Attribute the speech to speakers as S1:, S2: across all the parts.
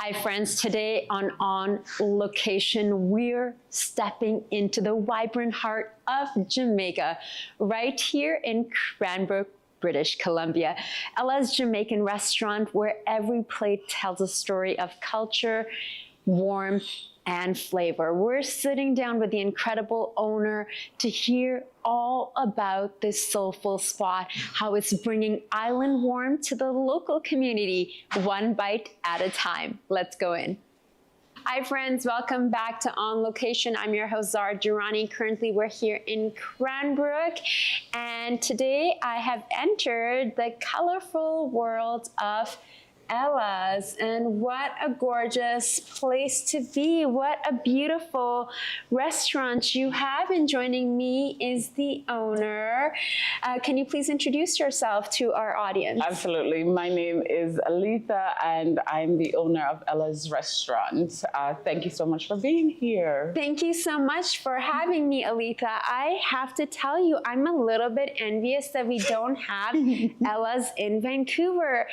S1: Hi friends, today on Location, we're stepping into the vibrant heart of Jamaica, right here in Cranbrook, British Columbia. Ella's Jamaican restaurant, where every plate tells a story of culture, warmth, and flavor. We're sitting down with the incredible owner to hear all about this soulful spot, how it's bringing island warmth to the local community, one bite at a time. Let's go in. Hi friends, welcome back to On Location. I'm your host Zara Durrani. Currently we're here in Cranbrook, and today I have entered the colorful world of Ella's, and what a gorgeous place to be. What a beautiful restaurant you have, and joining me is the owner. Can you please introduce yourself to our audience?
S2: Absolutely. My name is Alitha and I'm the owner of Ella's restaurant. Thank you so much for being here.
S1: Thank you so much for having me, Alitha. I have to tell you, I'm a little bit envious that we don't have Ella's in Vancouver.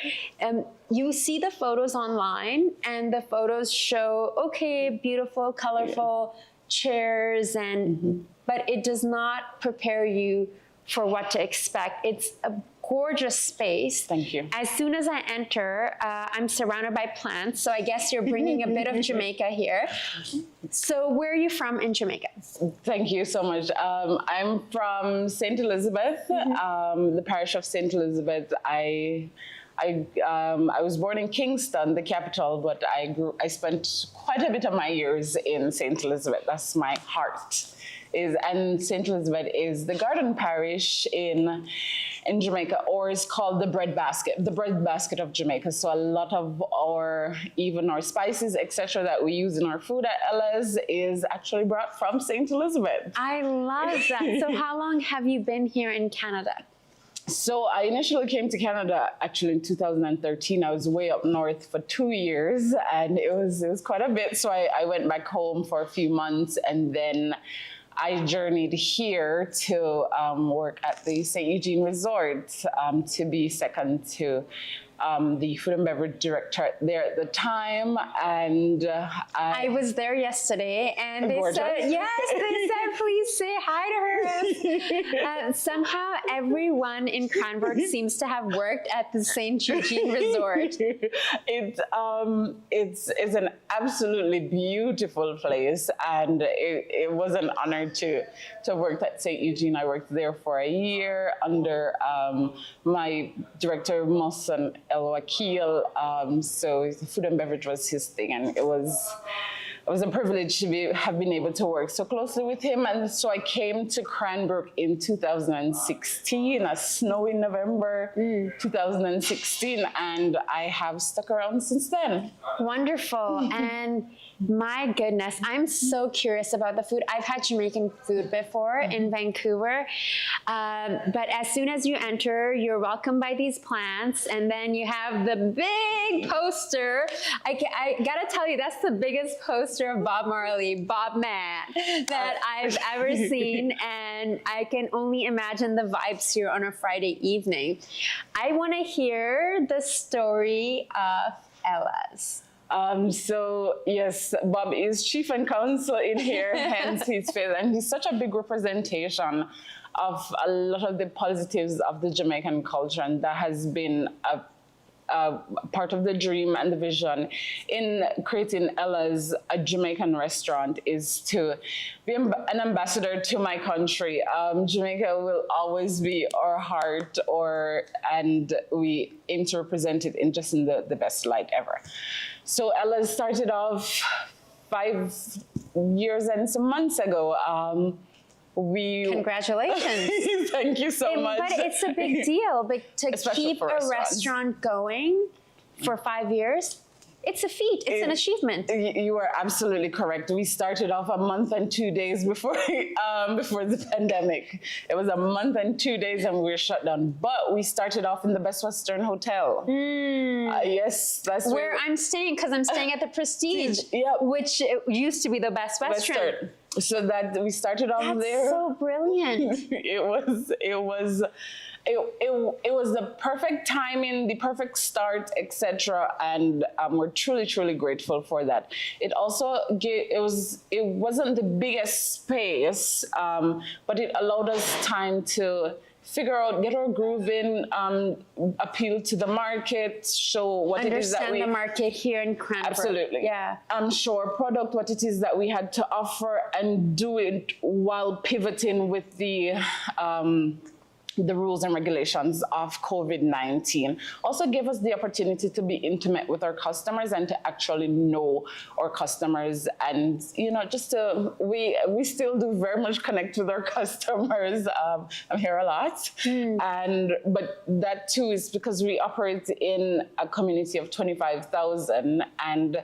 S1: You see the photos online, and the photos show, okay, beautiful, colorful chairs, and but it does not prepare you for what to expect. It's a gorgeous space.
S2: Thank you.
S1: As soon as I enter, I'm surrounded by plants, so I guess you're bringing a bit of Jamaica here. So where are you from in Jamaica?
S2: Thank you so much. I'm from St. Elizabeth, the parish of St. Elizabeth. I was born in Kingston, the capital, but I spent quite a bit of my years in St. Elizabeth. That's my heart. And St. Elizabeth is the garden parish in Jamaica, or is called the bread basket of Jamaica. So a lot of even our spices, etc., that we use in our food at Ella's is actually brought from St. Elizabeth.
S1: I love that. So how long have you been here in Canada?
S2: So I initially came to Canada actually in 2013. I was way up north for 2 years, and it was quite a bit. So I went back home for a few months, and then I journeyed here to work at the St. Eugene Resort to be second to the food and beverage director there at the time, and
S1: I was there yesterday, and they said, yes, they said, please say hi to her. Somehow everyone in Cranbrook seems to have worked at the St. Eugene Resort.
S2: It's an absolutely beautiful place, and it was an honor to work at St. Eugene. I worked there for a year under my director, Mohsen El Wakil, so food and beverage was his thing, and it was a privilege to have been able to work so closely with him. And so I came to Cranbrook in 2016, a snowy November 2016, and I have stuck around since then.
S1: Wonderful. And my goodness, I'm so curious about the food. I've had Jamaican food before in Vancouver, but as soon as you enter, you're welcomed by these plants, and then you have the big poster. I gotta tell you, that's the biggest poster of Bob Marley, Bob Man, that I've ever seen, and I can only imagine the vibes here on a Friday evening. I want to hear the story of Ella's.
S2: So yes, Bob is chief and counsel in here, hence his face, and he's such a big representation of a lot of the positives of the Jamaican culture, and that has been a part of the dream and the vision in creating Ella's, a Jamaican restaurant, is to be an ambassador to my country. Jamaica will always be our heart, and we aim to represent it in the best light ever. So Ella started off 5 years and some months ago.
S1: Congratulations.
S2: Thank you so much.
S1: But it's a big deal, but to keep a restaurant going for 5 years, it's a feat. It's an achievement.
S2: You are absolutely correct. We started off a month and 2 days before the pandemic. It was a month and 2 days, and we were shut down. But we started off in the Best Western Hotel. Yes, that's
S1: where I'm staying, because I'm staying at the Prestige, which used to be the Best Western.
S2: So that we started off there.
S1: That's so brilliant.
S2: It was it was the perfect timing, the perfect start, etc. And we're truly, truly grateful for that. It also it wasn't the biggest space, but it allowed us time to figure out, get our groove in, appeal to the market, show what it is that we...
S1: Understand the market here in Cranbrook.
S2: Absolutely.
S1: Yeah.
S2: Show our product, what it is that we had to offer, and do it while pivoting with the rules and regulations of COVID-19. Also gave us the opportunity to be intimate with our customers and to actually know our customers. And, you know, just to, we still do very much connect with our customers. I'm here a lot. But that too is because we operate in a community of 25,000, and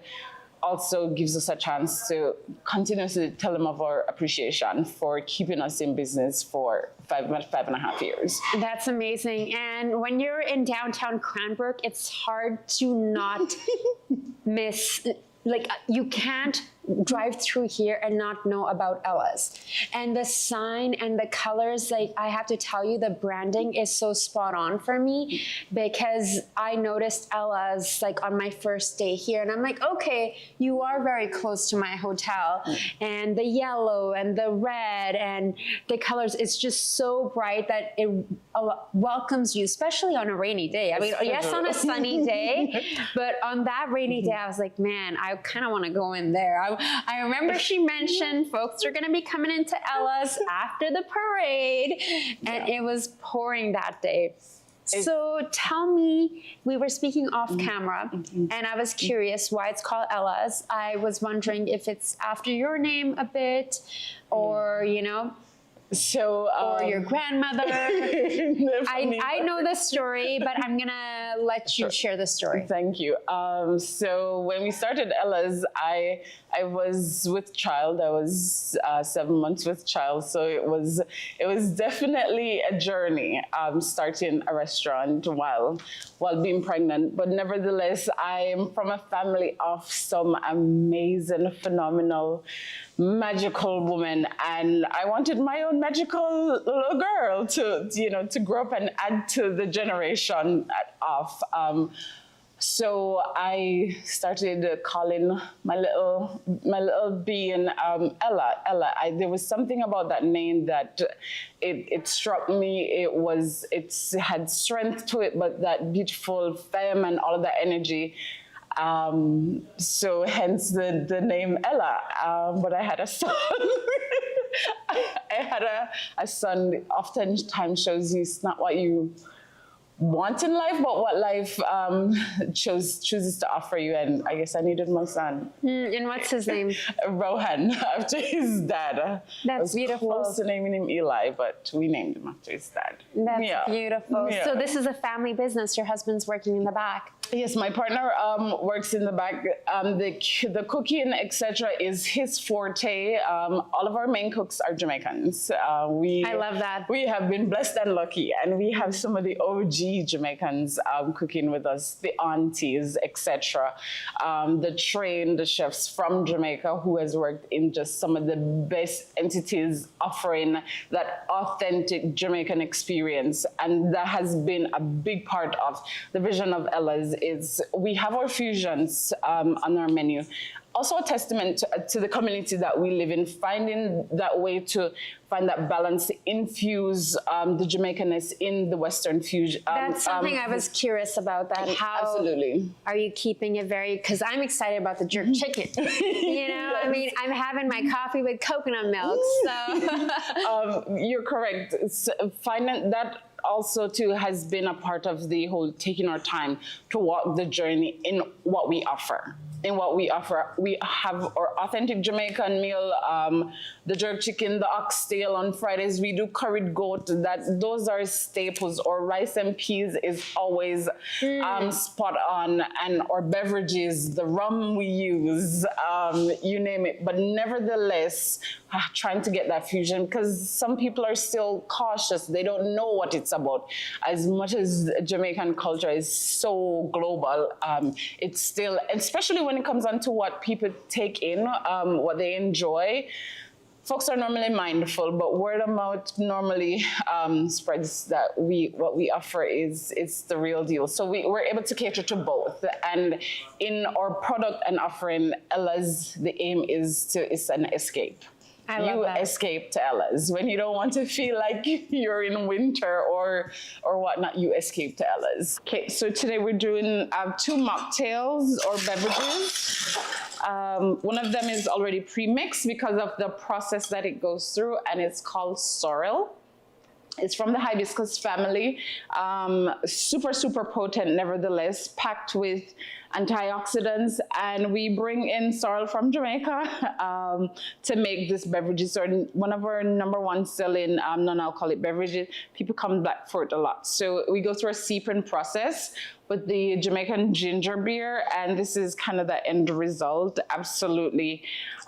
S2: also gives us a chance to continuously tell them of our appreciation for keeping us in business for 5.5 years.
S1: That's amazing. And when you're in downtown Cranbrook, it's hard to not miss, like, you can't drive through here and not know about Ella's. And the sign and the colors, like, I have to tell you, the branding is so spot on for me, because I noticed Ella's like on my first day here, and I'm like, okay, you are very close to my hotel. And the yellow and the red and the colors, it's just so bright that it welcomes you, especially on a rainy day. I mean, yes, on a sunny day, but on that rainy day, I was like, man, I kind of want to go in there. I remember she mentioned folks are going to be coming into Ella's after the parade, and it was pouring that day. So tell me, we were speaking off camera, and I was curious why it's called Ella's. I was wondering if it's after your name a bit, or, you know,
S2: so
S1: or your grandmother. I know the story, but I'm gonna let you share the story.
S2: Thank you. So when we started Ella's, I was with child. I was 7 months with child, so it was definitely a journey, starting a restaurant while being pregnant. But nevertheless, I am from a family of some amazing, phenomenal, magical woman, and I wanted my own magical little girl to grow up and add to the generation of. So I started calling my little being Ella. There was something about that name that it struck me. It had strength to it, but that beautiful femme and all of that energy. So hence the name Ella. But I had a son. I had a son. Oftentimes shows you it's not what you want in life, but what life chooses to offer you. And I guess I needed my son.
S1: And what's his name?
S2: Rohan, after his dad.
S1: That's beautiful.
S2: Close to naming him Eli, but we named him after his dad.
S1: That's beautiful.
S2: Yeah.
S1: So this is a family business. Your husband's working in the back.
S2: Yes, my partner works in the back. The cooking, etc., is his forte. All of our main cooks are Jamaicans. I
S1: love that.
S2: We have been blessed and lucky, and we have some of the OG Jamaicans cooking with us, the aunties, etc. The trained chefs from Jamaica who has worked in just some of the best entities offering that authentic Jamaican experience, and that has been a big part of the vision of Ella's. Is we have our fusions on our menu. Also a testament to the community that we live in, finding that way to find that balance, to infuse the Jamaicanness in the Western fusion.
S1: That's something I was curious about, that how
S2: absolutely
S1: are you keeping it very, because I'm excited about the jerk chicken. You know, I mean, I'm having my coffee with coconut milk, so.
S2: You're correct. Finding that also too has been a part of the whole taking our time to walk the journey in what we offer. We have our authentic Jamaican meal, the jerk chicken, the oxtail on Fridays. We do curried goat. Those are staples. Or rice and peas is always spot on, and our beverages, the rum we use, you name it. But nevertheless, trying to get that fusion, because some people are still cautious. They don't know what it's about. As much as Jamaican culture is so global, it's still, especially when it comes on to what people take in, what they enjoy, folks are normally mindful, but word of mouth normally spreads that what we offer is the real deal. So we're able to cater to both. And in our product and offering, Ella's, the aim is an escape.
S1: I love that.
S2: Escape to Ella's. When you don't want to feel like you're in winter or whatnot, you escape to Ella's. Okay, so today we're doing 2 mocktails or beverages. One of them is already pre-mixed because of the process that it goes through, and it's called sorrel. It's from the hibiscus family. Super, super potent, nevertheless, packed with antioxidants, and we bring in sorrel from Jamaica to make this beverage. So one of our #1 selling non-alcoholic beverages, people come back for it a lot. So we go through a seeping process with the Jamaican ginger beer, and this is kind of the end result. Absolutely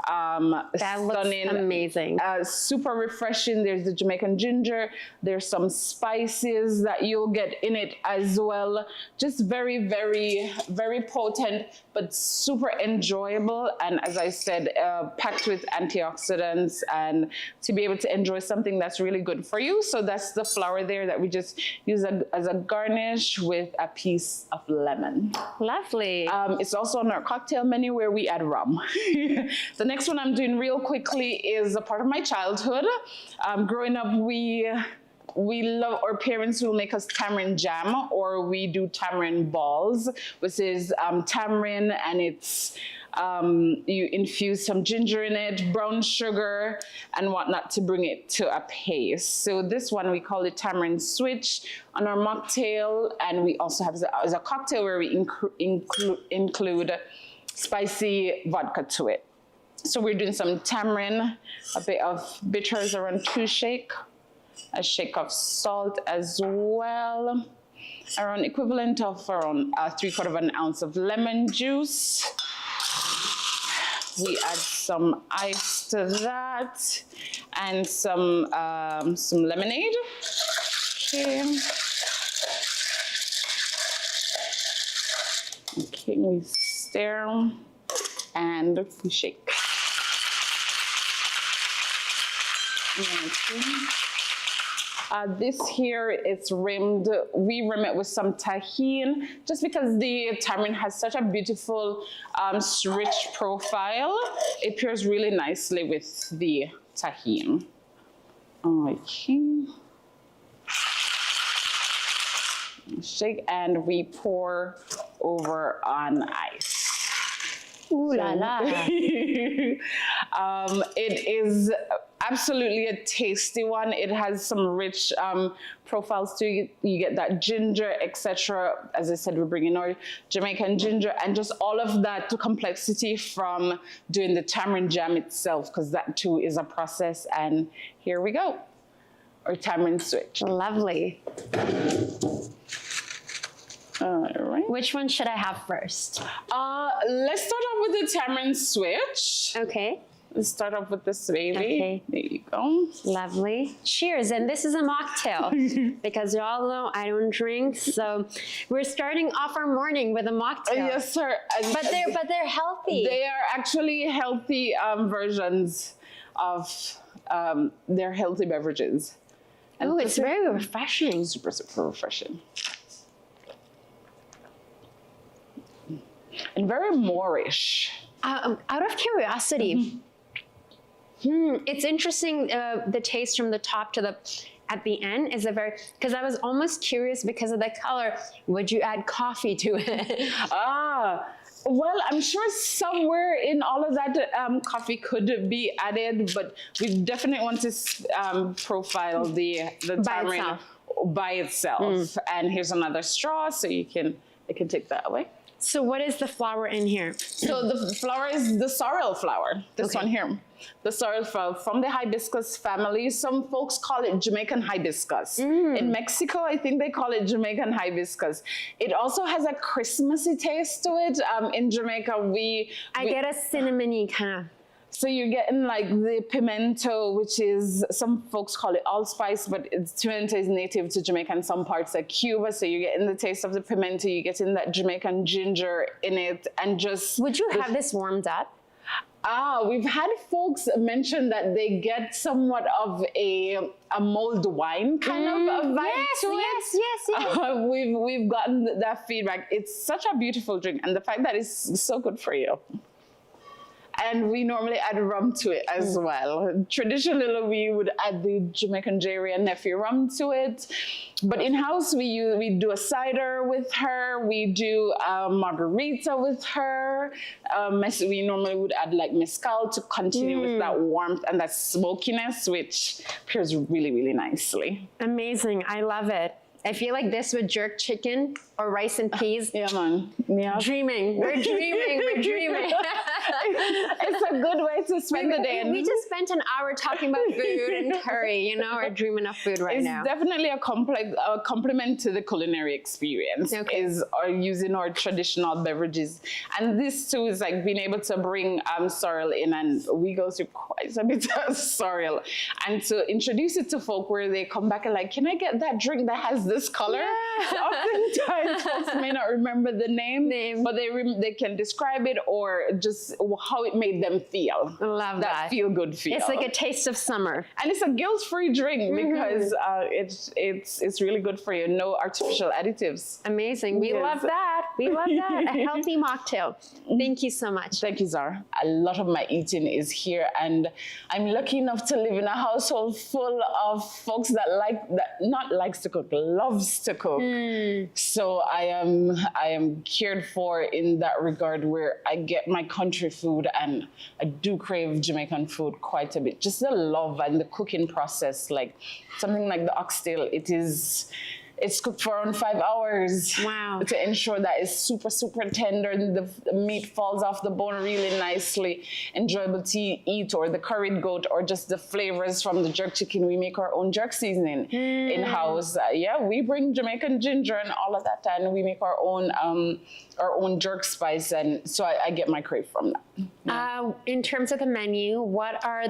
S1: that
S2: stunning.
S1: looks amazing.
S2: Super refreshing. There's the Jamaican ginger. There's some spices that you'll get in it as well. Just very, very, very potent, but super enjoyable. And as I said, packed with antioxidants, and to be able to enjoy something that's really good for you. So that's the flour there that we just use as a garnish with a piece of lemon.
S1: Lovely.
S2: It's also on our cocktail menu where we add rum. The next one I'm doing real quickly is a part of my childhood. Growing up, we love, our parents will make us tamarind jam, or we do tamarind balls, which is tamarind, and it's you infuse some ginger in it, brown sugar and whatnot to bring it to a paste. So this one, we call it tamarind switch on our mocktail, and we also have as a cocktail where we include spicy vodka to it. So we're doing some tamarind, a bit of bitters, around 2 shakes, a shake of salt as well, around equivalent of around 3/4 ounce of lemon juice. We add some ice to that, and some lemonade. Okay. Okay, we stir and we shake. Okay. This here, it's rimmed. We rim it with some tahine, just because the tamarind has such a beautiful, rich profile. It pairs really nicely with the tahine. Okay. Shake, and we pour over on ice.
S1: Ooh la la.
S2: It is absolutely a tasty one. It has some rich profiles to it. You get that ginger, etc. As I said, we're bringing our Jamaican ginger, and just all of that complexity from doing the tamarind jam itself, because that too is a process. And here we go, our tamarind switch.
S1: Lovely.
S2: All right.
S1: Which one should I have first?
S2: Let's start off with the tamarind switch.
S1: Okay.
S2: Let's start off with this baby.
S1: Okay.
S2: There you go.
S1: Lovely. Cheers. And this is a mocktail because you all know I don't drink. So we're starting off our morning with a mocktail.
S2: Yes, sir.
S1: But they're healthy.
S2: They are actually healthy versions of they're healthy beverages.
S1: Oh, it's very refreshing.
S2: Super, super refreshing. And very Moorish.
S1: Out of curiosity, it's interesting, the taste from the top to at the end is because I was almost curious because of the color, would you add coffee to it?
S2: Well, I'm sure somewhere in all of that coffee could be added, but we definitely want to profile the tamarind by itself. And here's another straw, so I can take that away.
S1: So what is the flour in here?
S2: So the flour is the sorrel flour, this one here. The sorrel flour from the hibiscus family. Some folks call it Jamaican hibiscus. In Mexico, I think they call it Jamaican hibiscus. It also has a Christmassy taste to it. In Jamaica, I
S1: get a cinnamony kind of.
S2: So you're getting like the pimento, which is, some folks call it allspice, but pimento is native to Jamaica and some parts of Cuba. So you're getting the taste of the pimento, you're getting that Jamaican ginger in it, and just...
S1: Would you have this warmed up?
S2: We've had folks mention that they get somewhat of a mulled wine kind of a vibe to it.
S1: Yes.
S2: We've gotten that feedback. It's such a beautiful drink, and the fact that it's so good for you. And we normally add rum to it as well. Traditionally, we would add the Jamaican Jerry and Neffy rum to it. But in-house, we do a cider with her. We do a margarita with her. We normally would add like mezcal to continue with that warmth and that smokiness, which pairs really, really nicely.
S1: Amazing. I love it. I feel like this with jerk chicken or rice and peas.
S2: Yeah, man. Yeah.
S1: Dreaming. We're dreaming. We're dreaming.
S2: It's a good way to spend the day.
S1: We just spent an hour talking about food and curry. You know, we're dreaming of food right now.
S2: It's definitely a complement to the culinary experience.
S1: Okay.
S2: Is using our traditional beverages, and this too is like being able to bring sorrel in, and we go through quite a bit of sorrel, and to introduce it to folk where they come back and like, can I get that drink that has this color?
S1: Yeah.
S2: Oftentimes folks may not remember the name. But they can describe it or just how it made them feel.
S1: I love that.
S2: Feel good feel.
S1: It's like a taste of summer.
S2: And it's a guilt-free drink because it's really good for you. No artificial additives.
S1: Amazing. We love that. We love that. A healthy mocktail. Thank you so much.
S2: Thank you, Zara. A lot of my eating is here, and I'm lucky enough to live in a household full of folks that not likes to cook, loves to cook. So I am cared for in that regard, where I get my country food, and I do crave Jamaican food quite a bit. Just the love and the cooking process, like something like the oxtail, it's cooked for around 5 hours.
S1: Wow.
S2: To ensure that it's super, super tender and the meat falls off the bone really nicely, enjoyable to eat, or the curried goat, or just the flavors from the jerk chicken. We make our own jerk seasoning in-house. We bring Jamaican ginger and all of that, and we make our own jerk spice, and so I get my crave from that. Yeah.
S1: In terms of the menu, what are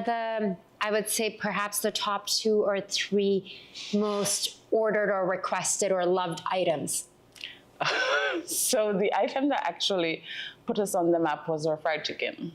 S1: I would say perhaps the top 2 or 3 most ordered or requested or loved items?
S2: So the item that actually put us on the map was our fried chicken.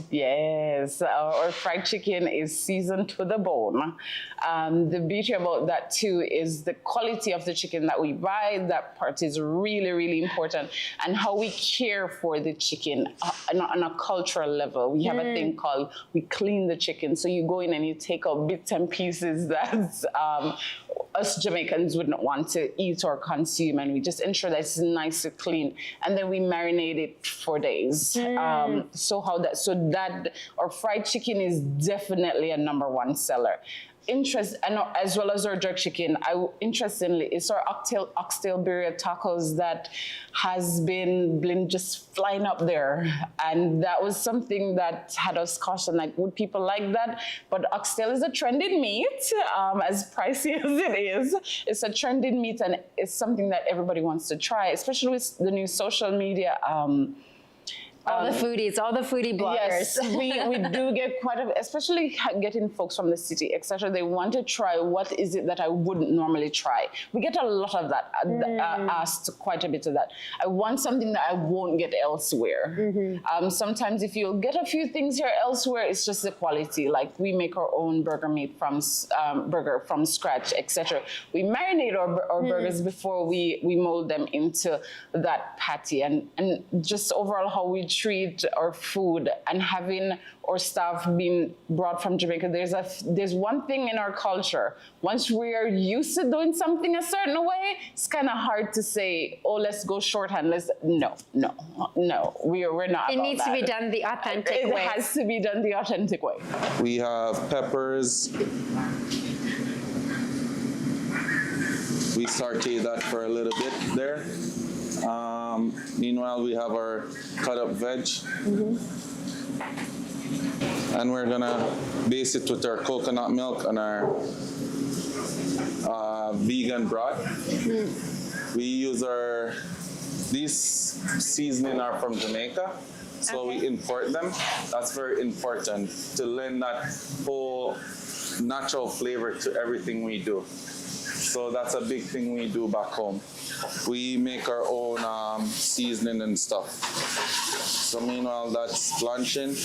S2: Yes, our fried chicken is seasoned to the bone. The beauty about that too is the quality of the chicken that we buy. That part is really, really important, and how we care for the chicken on a cultural level. We have a thing called we clean the chicken. So you go in and you take out bits and pieces that us Jamaicans wouldn't want to eat or consume, and we just ensure that it's nice and clean, and then we marinate it for days. So that our fried chicken is definitely a #1 seller. And as well as our jerk chicken, interestingly, it's our oxtail birria tacos that has been just flying up there, and that was something that had us cautioned, like, would people like that? But oxtail is a trending meat, as pricey as it is. It's a trending meat, and it's something that everybody wants to try, especially with the new social media.
S1: All the foodie bloggers.
S2: Yes, we do get quite especially getting folks from the city, etc. They want to try what is it that I wouldn't normally try. We get a lot of that, asked quite a bit of that. I want something that I won't get elsewhere. Sometimes if you'll get a few things here elsewhere, it's just the quality. Like we make our own burger meat from scratch, etc. We marinate our burgers before we mold them into that patty, and just overall how we treat our food, and having our staff being brought from Jamaica. There's one thing in our culture. Once we are used to doing something a certain way, it's kind of hard to say, oh, let's go shorthand. No, we're not.
S1: It needs to be done the authentic way.
S2: It has to be done the authentic way.
S3: We have peppers. We saute that for a little bit there. Meanwhile, we have our cut up veg. And we're gonna base it with our coconut milk and our vegan broth. We use these seasoning are from Jamaica, so we import them. That's very important to lend that whole natural flavor to everything we do. So that's a big thing we do back home. we make our own seasoning and stuff. So meanwhile, that's blanching.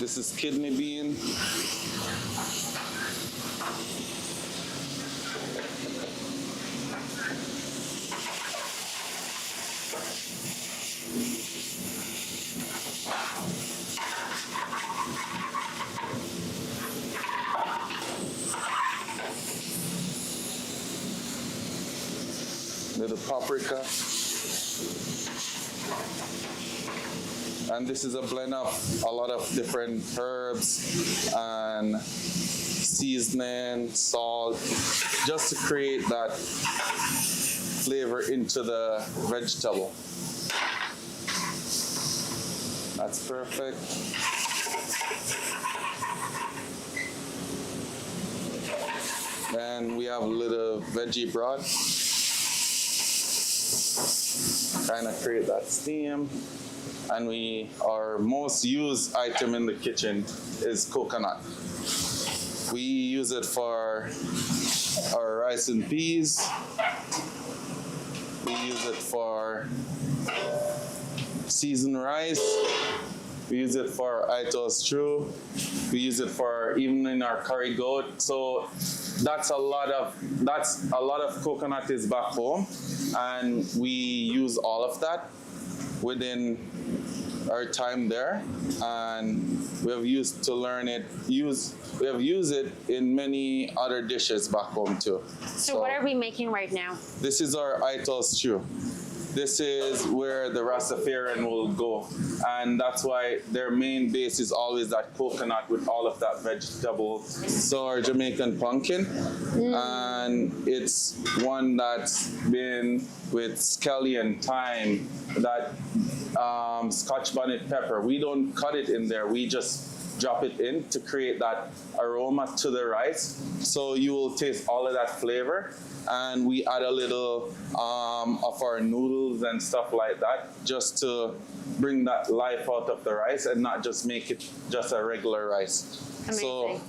S3: This is kidney bean. Little paprika. And this is a blend of a lot of different herbs and seasoning, salt, just to create that flavor into the vegetable. That's perfect. Then we have a little veggie broth. Kind of create that steam. And our most used item in the kitchen is coconut. We use it for our rice and peas. We use it for seasoned rice. We use it for Alitha stew. We use it for even in our curry goat. So that's a lot of coconut is back home, and we use all of that within our time there, and we have used it in many other dishes back home too.
S1: So what are we making right now?
S3: This is our Alitha stew. This is where the Rastafarian will go, and that's why their main base is always that coconut with all of that vegetable. So our Jamaican pumpkin, and it's one that's been with scallion, thyme, that Scotch bonnet pepper. We don't cut it in there. We just drop it in to create that aroma to the rice. So you will taste all of that flavor. And we add a little of our noodles and stuff like that, just to bring that life out of the rice and not just make it just a regular rice.
S1: Amazing.
S3: So,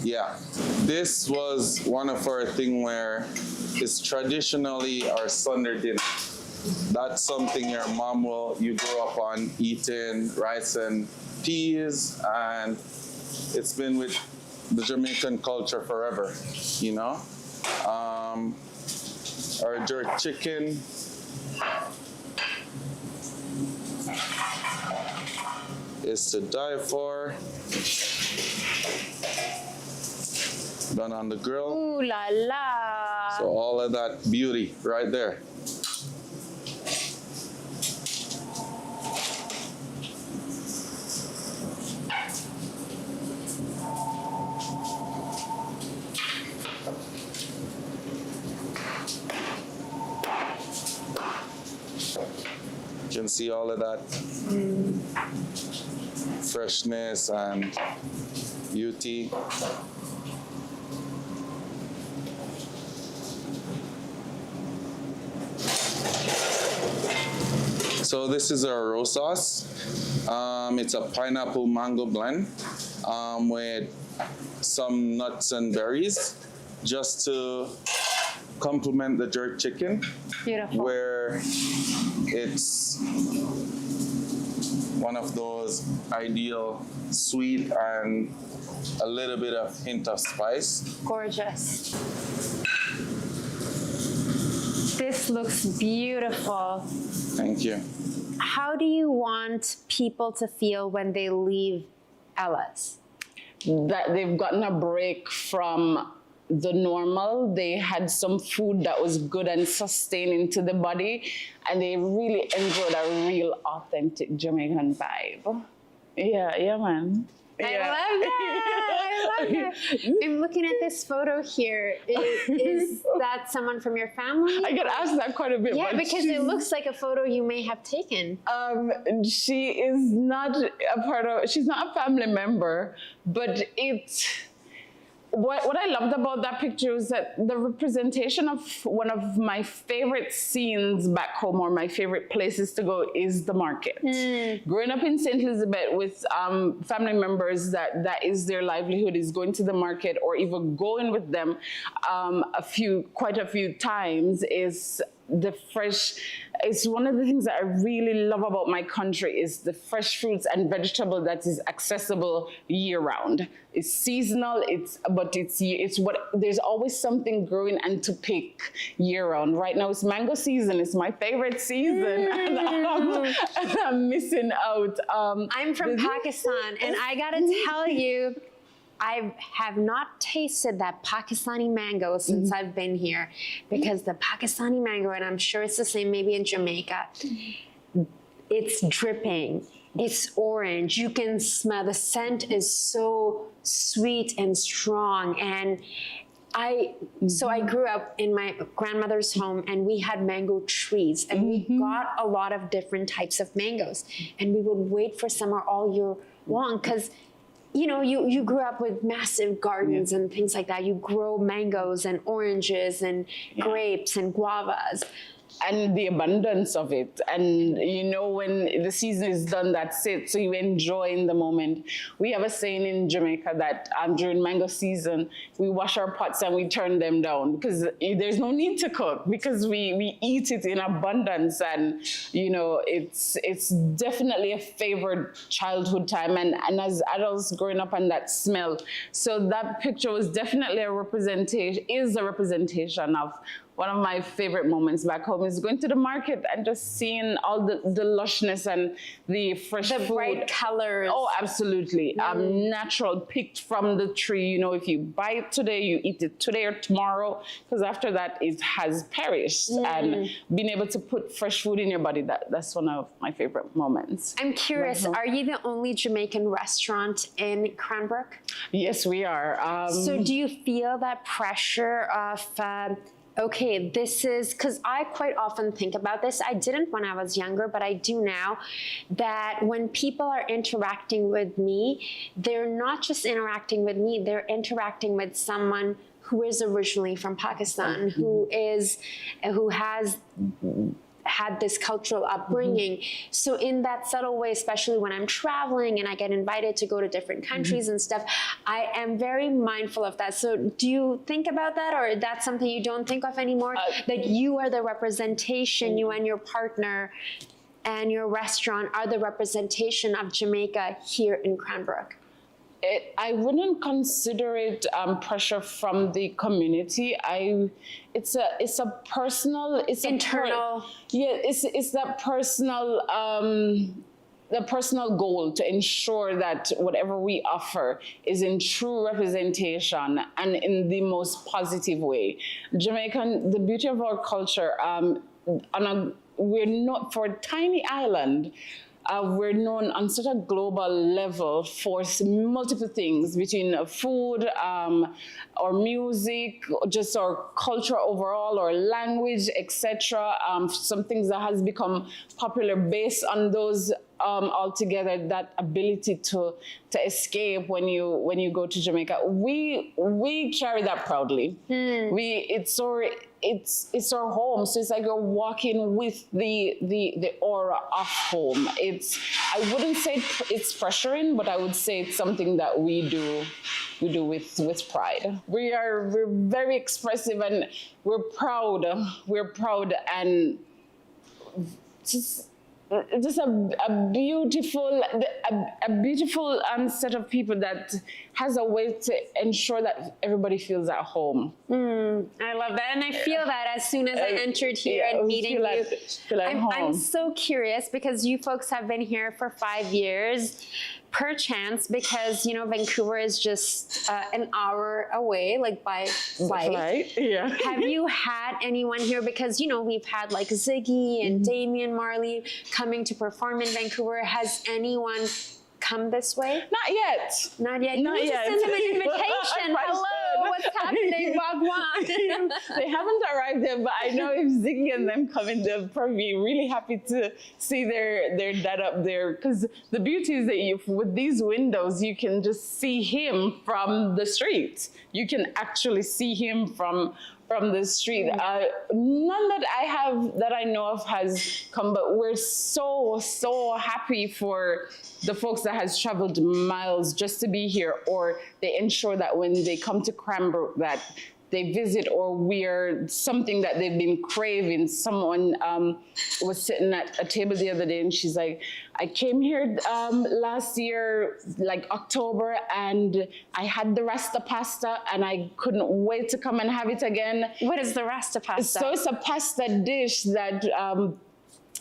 S3: yeah, this was one of our thing where it's traditionally our Sunday dinner. That's something your mom you grow up on eating rice and peas, and it's been with the Jamaican culture forever, you know? Our jerk chicken. Is to die for. Done on the grill.
S1: Ooh la la.
S3: So all of that beauty right there. You can see all of that freshness and beauty. So this is our roe sauce. It's a pineapple mango blend with some nuts and berries, just to complement the jerk chicken.
S1: Beautiful.
S3: Where it's one of those ideal sweet and a little bit of hint of spice.
S1: Gorgeous. This looks beautiful.
S3: Thank you.
S1: How do you want people to feel when they leave Ella's?
S2: That they've gotten a break from the normal. They had some food that was good and sustaining to the body, and they really enjoyed a real authentic Jamaican vibe. Yeah, man.
S1: I love that. I'm looking at this photo here. Is that someone from your family?
S2: I get asked that quite a bit.
S1: Yeah, because it looks like a photo you may have taken.
S2: She is not she's not a family member, but what I loved about that picture is that the representation of one of my favorite scenes back home, or my favorite places to go, is the market. Growing up in St. Elizabeth with family members that is their livelihood, is going to the market, or even going with them quite a few times, is the fresh. It's one of the things that I really love about my country, is the fresh fruits and vegetable that is accessible year round. It's seasonal, but there's always something growing and to pick year round. Right now it's mango season. It's my favorite season, and I'm missing out.
S1: I'm from Pakistan, and I gotta tell you, I have not tasted that Pakistani mango since I've been here, because the Pakistani mango, and I'm sure it's the same maybe in Jamaica, it's dripping, it's orange, you can smell, the scent is so sweet and strong. And so I grew up in my grandmother's home, and we had mango trees, and we got a lot of different types of mangoes, and we would wait for summer all year long, because you know, you grew up with massive gardens and things like that. You grow mangoes and oranges and grapes and guavas.
S2: And the abundance of it. And you know, when the season is done, that's it. So you enjoy in the moment. We have a saying in Jamaica that during mango season, we wash our pots and we turn them down, because there's no need to cook, because we eat it in abundance. And you know, it's definitely a favored childhood time. And as adults growing up on that smell. So that picture was definitely a representation of one of my favorite moments back home, is going to the market and just seeing all the lushness and the fresh food.
S1: The bright colors.
S2: Oh, absolutely. Natural, picked from the tree. You know, if you buy it today, you eat it today or tomorrow, because after that it has perished. And being able to put fresh food in your body, that's one of my favorite moments.
S1: I'm curious, are you the only Jamaican restaurant in Cranbrook?
S2: Yes, we are.
S1: So do you feel that pressure of okay, this is, because I quite often think about this. I didn't when I was younger, but I do now, that when people are interacting with me, they're not just interacting with me, they're interacting with someone who is originally from Pakistan, who has had this cultural upbringing. So in that subtle way, especially when I'm traveling and I get invited to go to different countries and stuff, I am very mindful of that. So do you think about that, or that's something you don't think of anymore? That you are the representation, you and your partner and your restaurant are the representation of Jamaica here in Cranbrook?
S2: I wouldn't consider it pressure from the community. It's a personal, it's
S1: internal.
S2: It's that personal, the personal goal to ensure that whatever we offer is in true representation and in the most positive way. Jamaican, the beauty of our culture, we're not, for a tiny island, we're known on such a global level for multiple things, between food, or music, just our culture overall, or language, etc. Some things that has become popular based on those altogether. That ability to escape when you go to Jamaica, we carry that proudly. It's our home, so it's like you're walking with the aura of home. I wouldn't say it's pressuring, but I would say it's something that we do with pride. We're very expressive, and we're proud and just a beautiful set of people that has a way to ensure that everybody feels at home.
S1: I love that, and I feel that as soon as I entered here and meeting you. I'm so curious, because you folks have been here for 5 years. Perchance, because you know Vancouver is just an hour away, like by flight.
S2: Yeah.
S1: Have you had anyone here? Because you know we've had like Ziggy and Damian Marley coming to perform in Vancouver. Has anyone come this way?
S2: Not yet.
S1: Not yet.
S2: Not
S1: you
S2: yet.
S1: Just send them an invitation. Hello, what's happening? wagwan.
S2: They haven't arrived yet, but I know if Ziggy and them come in, they'll probably be really happy to see their dad up there. Because the beauty is that with these windows, you can just see him from the street. You can actually see him from the street. None that I know of has come, but we're so happy for the folks that has traveled miles just to be here, or they ensure that when they come to Cranbrook that they visit, or we're something that they've been craving. Someone was sitting at a table the other day and she's like, I came here last year, like October, and I had the Rasta pasta and I couldn't wait to come and have it again.
S1: What is the Rasta pasta?
S2: So it's a pasta dish that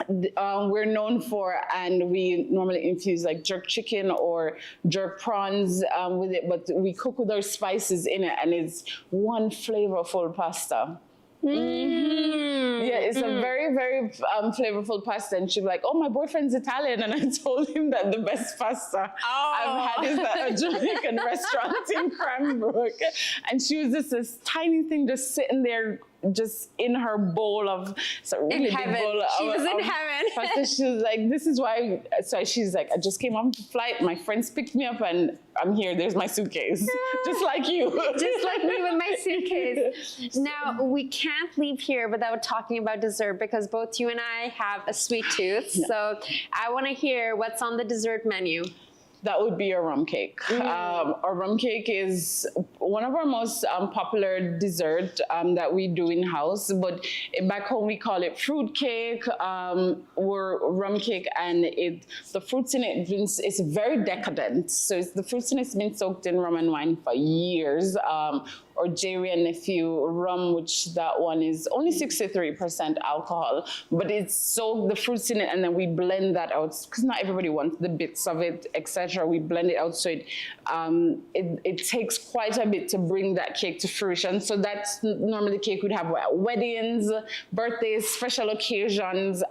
S2: we're known for, and we normally infuse like jerk chicken or jerk prawns with it, but we cook with our spices in it, and it's one flavorful pasta. Yeah, it's a very, very flavorful pasta. And she'd be like, oh, my boyfriend's Italian. And I told him that the best pasta I've had is at a Jamaican restaurant in Cranbrook. And she was just this tiny thing just sitting there, just in her bowl of, it's a really big bowl.
S1: She was in heaven.
S2: Pasta. She was like, this is why, so she's like, I just came off the flight, my friends picked me up and I'm here, there's my suitcase. Just like you.
S1: Just like me with my suitcase. Now, we can't leave here without talking about dessert, because both you and I have a sweet tooth. Yeah. So I want to hear what's on the dessert menu.
S2: That would be a rum cake. Our rum cake is one of our most popular dessert that we do in-house, but back home we call it fruit cake or rum cake, and the fruits in it, it's very decadent. So the fruits in it's been soaked in rum and wine for years. Or Jerry and Nephew rum, which that one is only 63% alcohol, but it's soaked the fruits in it, and then we blend that out, because not everybody wants the bits of it, etc. We blend it out, so it takes quite a bit to bring that cake to fruition. So that's normally the cake we'd have at weddings, birthdays, special occasions.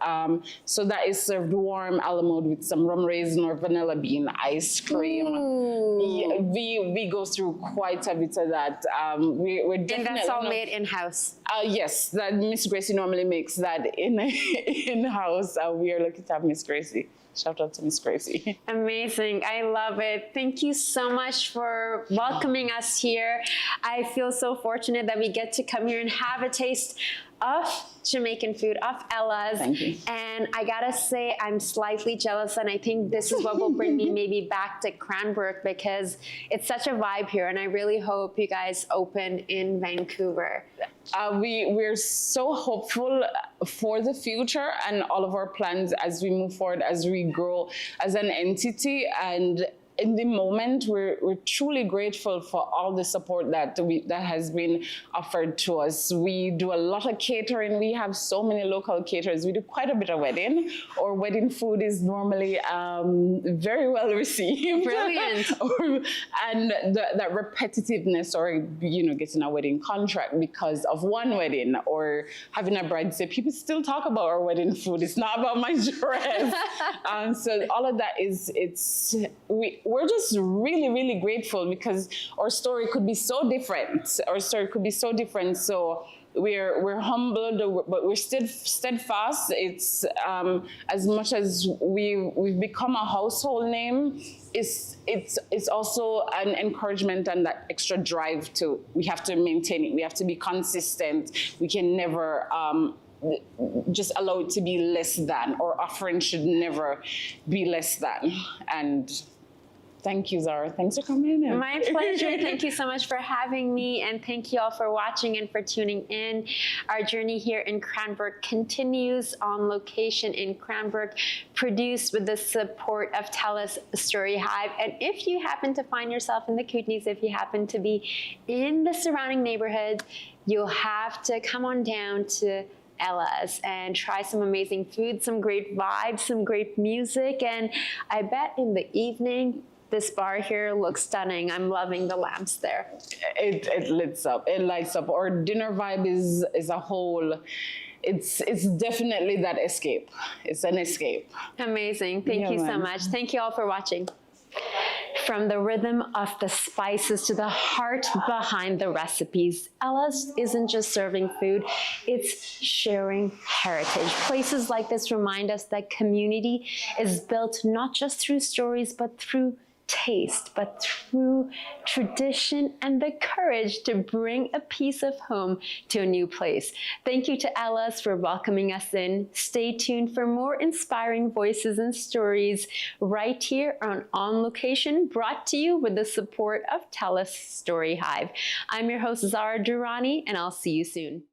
S2: So that is served warm a la mode with some rum raisin or vanilla bean ice cream. Yeah, we go through quite a bit of that. We're definitely,
S1: and that's all made in-house?
S2: Yes, that Miss Gracie normally makes that in-house. We are lucky to have Miss Gracie. Shout out to Miss Gracie.
S1: Amazing. I love it. Thank you so much for welcoming us here. I feel so fortunate that we get to come here and have a taste of Jamaican food, of Ella's.
S2: Thank you.
S1: And I gotta say, I'm slightly jealous, and I think this is what will bring me maybe back to Cranbrook, because it's such a vibe here, and I really hope you guys open in Vancouver.
S2: We're so hopeful for the future and all of our plans as we move forward, as we grow as an entity. And in the moment, we're truly grateful for all the support that has been offered to us. We do a lot of catering. We have so many local caterers. We do quite a bit of wedding. Our wedding food is normally very well received.
S1: Brilliant.
S2: And that repetitiveness, or getting a wedding contract because of one wedding, or having a bride say, people still talk about our wedding food. It's not about my dress. So all of that we're just really, really grateful, because our story could be so different. So we're humbled, but we're still steadfast. It's as much as we've become a household name, it's also an encouragement and that extra drive we have to maintain it. We have to be consistent. We can never just allow it to be less than. Our offering should never be less than. And thank you, Zara. Thanks for coming in.
S1: My pleasure. Thank you so much for having me, and thank you all for watching and for tuning in. Our journey here in Cranbrook continues on location in Cranbrook, produced with the support of TELUS STORYHIVE. And if you happen to find yourself in the Kootenays, if you happen to be in the surrounding neighborhood, you'll have to come on down to Ella's and try some amazing food, some great vibes, some great music, and I bet in the evening, this bar here looks stunning. I'm loving the lamps there.
S2: It lights up. It lights up. Our dinner vibe is a whole. It's definitely that escape. It's an escape.
S1: Amazing. Thank you so much. Thank you all for watching. From the rhythm of the spices to the heart behind the recipes, Ella's isn't just serving food, it's sharing heritage. Places like this remind us that community is built not just through stories, but through taste, but through tradition and the courage to bring a piece of home to a new place. Thank you to Ella's for welcoming us in. Stay tuned for more inspiring voices and stories right here on Location, brought to you with the support of TELUS STORYHIVE. I'm your host, Zara Durrani, and I'll see you soon.